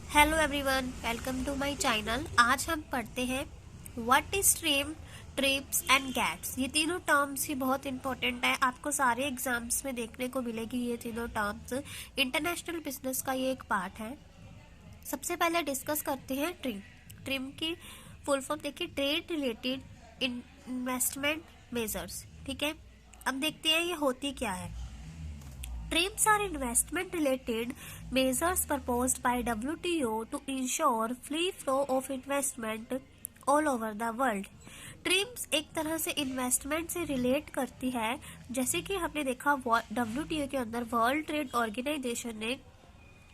Hello everyone, welcome to my channel. आज हम पढ़ते हैं what is TRIM, TRIPS and GATS. ये तीनों टर्म्स ही बहुत इंपॉर्टेंट है, आपको सारे एग्जाम्स में देखने को मिलेगी। ये तीनों टर्म्स इंटरनेशनल बिजनेस का ये एक पार्ट है। सबसे पहले डिस्कस करते हैं ट्रिम। ट्रिम की फुल फॉर्म देखिए, ट्रेड रिलेटेड इन्वेस्टमेंट मेजर्स। ठीक है, अब देखते हैं ये होती क्या है। TRIPS are investment-related measures proposed by WTO to ensure free flow of investment all over the world. Trips एक तरह से इन्वेस्टमेंट से रिलेट करती है। जैसे कि हमने देखा WTO के अंदर वर्ल्ड ट्रेड ऑर्गेनाइजेशन ने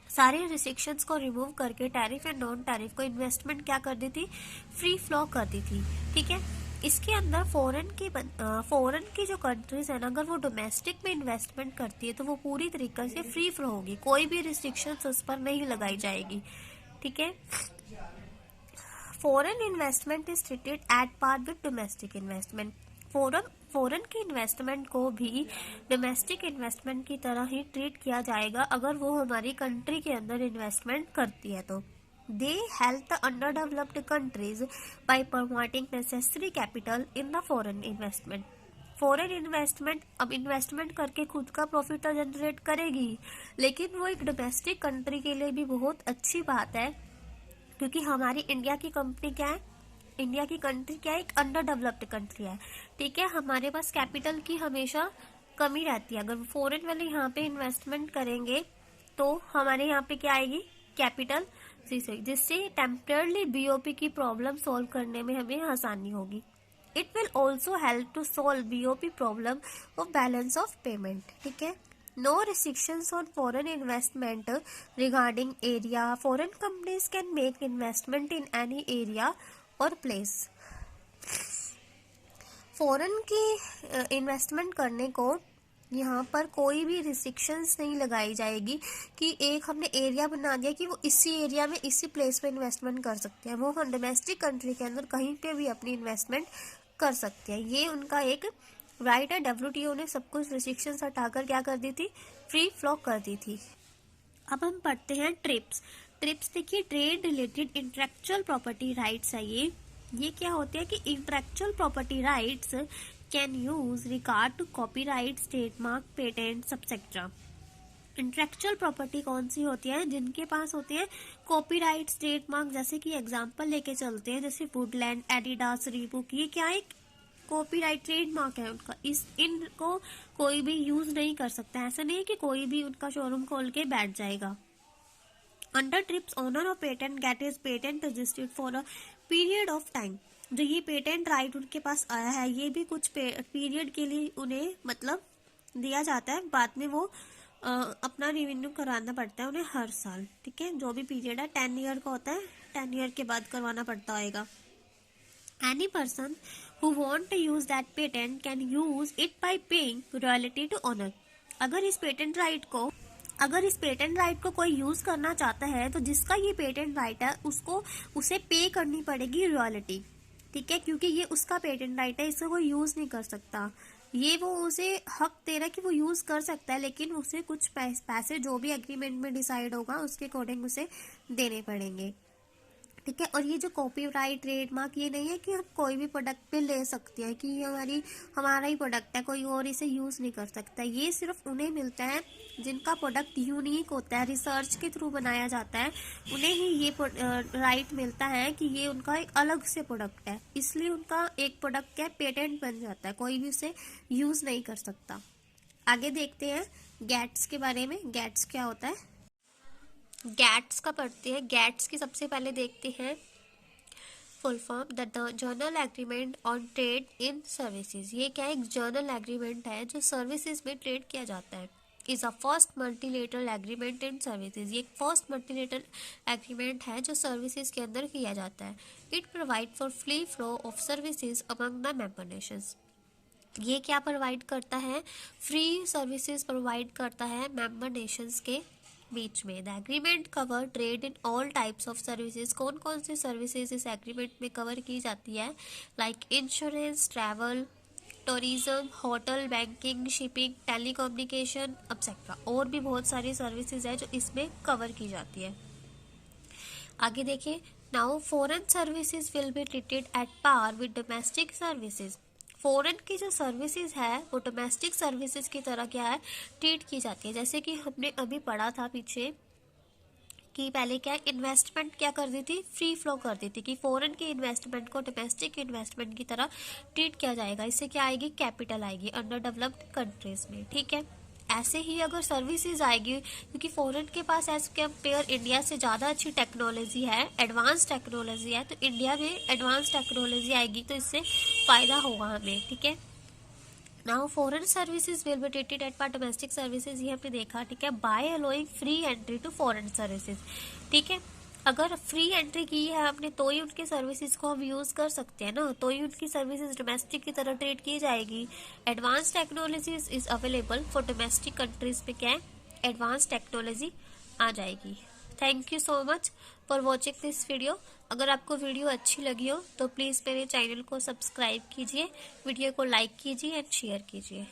सारे रिस्ट्रिक्शंस को रिमूव करके टैरिफ एंड नॉन टैरिफ को इन्वेस्टमेंट क्या कर दी थी, फ्री फ्लो कर दी थी। ठीक है, इसके अंदर फॉरेन की जो कंट्रीज है ना, अगर वो डोमेस्टिक में इन्वेस्टमेंट करती है तो वो पूरी तरीके से फ्री फ्लो होगी, कोई भी रिस्ट्रिक्शंस उस पर नहीं लगाई जाएगी। ठीक है, foreign investment is treated at par with domestic investment. Foreign की इन्वेस्टमेंट को भी डोमेस्टिक इन्वेस्टमेंट की तरह ही ट्रीट किया जाएगा अगर वो हमारी कंट्री के अंदर इन्वेस्टमेंट करती है तो। They help the under developed countries bye promoting necessary capital in the foreign investment. Foreign investment अब इन्वेस्टमेंट करके खुद का प्रॉफिट तो जनरेट करेगी, लेकिन वो एक डोमेस्टिक कंट्री के लिए भी बहुत अच्छी बात है, क्योंकि हमारी इंडिया की कंपनी क्या है, इंडिया की कंट्री क्या है, एक अंडर डेवलप्ड कंट्री है। ठीक है, हमारे पास कैपिटल की हमेशा कमी रहती है। अगर फॉरेन वाले यहाँ पे इन्वेस्टमेंट करेंगे तो हमारे यहाँ पे क्या आएगी, कैपिटल, जिससे टेम्परली बीओपी की प्रॉब्लम सॉल्व करने में हमें आसानी होगी। It will also help to solve BOP problem of balance of payment. ठीक है, no restrictions on foreign investment regarding area. Foreign companies can make investment in any area or place. Foreign की investment करने को यहाँ पर कोई भी restrictions नहीं लगाई जाएगी कि एक हमने एरिया बना दिया कि वो इसी एरिया में इसी प्लेस पे इन्वेस्टमेंट कर सकते हैं। वो हम डोमेस्टिक कंट्री के अंदर कहीं पे भी अपनी इन्वेस्टमेंट कर सकते हैं, ये उनका एक राइट है। WTO ने सब कुछ रिस्ट्रिक्शंस हटाकर क्या कर दी थी, फ्री फ्लो कर दी थी। अब हम पढ़ते हैं ट्रिप्स। ट्रिप्स देखिए, trade related intellectual property rights है। ये क्या होते हैं कि intellectual property rights can use regard to copyright, trademark, patents etcetera. Intellectual property कौन सी होती है, जिनके पास होते हैं कॉपीराइट, ट्रेडमार्क। जैसे कि एग्जांपल लेके चलते हैं, जैसे वुडलैंड, एडिडास, रीबुक, ये क्या है, कॉपीराइट ट्रेडमार्क है उनका। इनको कोई भी यूज नहीं कर सकता। ऐसा नहीं है कि कोई भी उनका शोरूम खोल के बैठ जाएगा। Under TRIPS owner of patent get is patent registered for a period of time. जो ये पेटेंट राइट उनके पास आया है, ये भी कुछ पीरियड के लिए उन्हें मतलब दिया जाता है। बाद में वो अपना रिन्यू कराना पड़ता है उन्हें हर साल। ठीक है, जो भी पीरियड है 10 ईयर का होता है, 10 ईयर के बाद करवाना पड़ता होगा। Any person who want to use that patent can use it by paying royalty to owner. अगर इस पेटेंट राइट को कोई यूज करना चाहता है तो जिसका ये पेटेंट राइट है उसको उसे पे करनी पड़ेगी रॉयल्टी। ठीक है, क्योंकि ये उसका पेटेंट राइट है, इससे कोई यूज नहीं कर सकता। ये वो उसे हक दे रहा है कि वो यूज कर सकता है, लेकिन उसे कुछ पैसे जो भी एग्रीमेंट में डिसाइड होगा उसके अकॉर्डिंग उसे देने पड़ेंगे। ठीक है, और ये जो कॉपीराइट, ट्रेडमार्क, ये नहीं है कि हम कोई भी प्रोडक्ट पे ले सकते हैं कि ये हमारा ही प्रोडक्ट है, कोई और इसे यूज नहीं कर सकता। ये सिर्फ उन्हें मिलता है जिनका प्रोडक्ट यूनिक होता है, रिसर्च के थ्रू बनाया जाता है, उन्हें ही ये राइट मिलता है कि ये उनका एक अलग से प्रोडक्ट है, इसलिए उनका एक प्रोडक्ट क्या पेटेंट बन जाता है, कोई भी उसे यूज नहीं कर सकता। आगे देखते हैं गैट्स के बारे में। गैट्स क्या होता है, गैट्स का पढ़ते हैं। गैट्स की सबसे पहले देखते हैं full form, the journal agreement on trade in services. ये क्या है, एक जर्नल एग्रीमेंट है जो सर्विसेज में ट्रेड किया जाता है। Is a first multilateral agreement in services. ये एक फर्स्ट मल्टीलेटरल एग्रीमेंट है जो सर्विसेज के अंदर किया जाता है। It provide for free flow of services among the member Nations. ये क्या प्रोवाइड करता है, फ्री सर्विसेज प्रोवाइड करता है मेंबर नेशंस के बीच में। The agreement cover trade in all types of services. कौन कौन सी सर्विसेज इस एग्रीमेंट में कवर की जाती है, like insurance, travel, tourism, hotel, banking, shipping, telecommunication etcetera. और भी बहुत सारी सर्विसेज है जो इसमें कवर की जाती है। आगे देखिए, now foreign services will be treated at par with domestic services. Foreign की जो सर्विसेज है वो डोमेस्टिक सर्विसेज की तरह क्या है, ट्रीट की जाती है। जैसे कि हमने अभी पढ़ा था पीछे कि पहले क्या इन्वेस्टमेंट क्या कर दी थी, फ्री फ्लो कर दी थी, कि फॉरेन की इन्वेस्टमेंट को डोमेस्टिक इन्वेस्टमेंट की तरह ट्रीट किया जाएगा। इससे क्या आएगी, कैपिटल आएगी अंडर डेवलप्ड कंट्रीज में, ठीक है। ऐसे ही अगर सर्विसेज आएगी, क्योंकि फॉरेन के पास एज कंपेयर इंडिया से ज़्यादा अच्छी टेक्नोलॉजी है, एडवांस टेक्नोलॉजी है, तो इंडिया में एडवांस टेक्नोलॉजी आएगी तो इससे फ़ायदा होगा हमें, ठीक है। Now foreign services will be treated at par domestic services, ये हमने देखा, ठीक है। By allowing free entry to foreign services, ठीक है। अगर फ्री एंट्री की है आपने तो ही उनकी सर्विसेज को हम यूज कर सकते हैं ना, तो ही उनकी सर्विसेज डोमेस्टिक की तरह ट्रीट की जाएगी। Advance technologies is available for domestic countries में क्या है, एडवांस टेक्नोलॉजी आ जाएगी। Thank you so much for watching this video. अगर आपको वीडियो अच्छी लगी हो तो प्लीज़ मेरे चैनल को सब्सक्राइब कीजिए, वीडियो को लाइक कीजिए एंड शेयर कीजिए।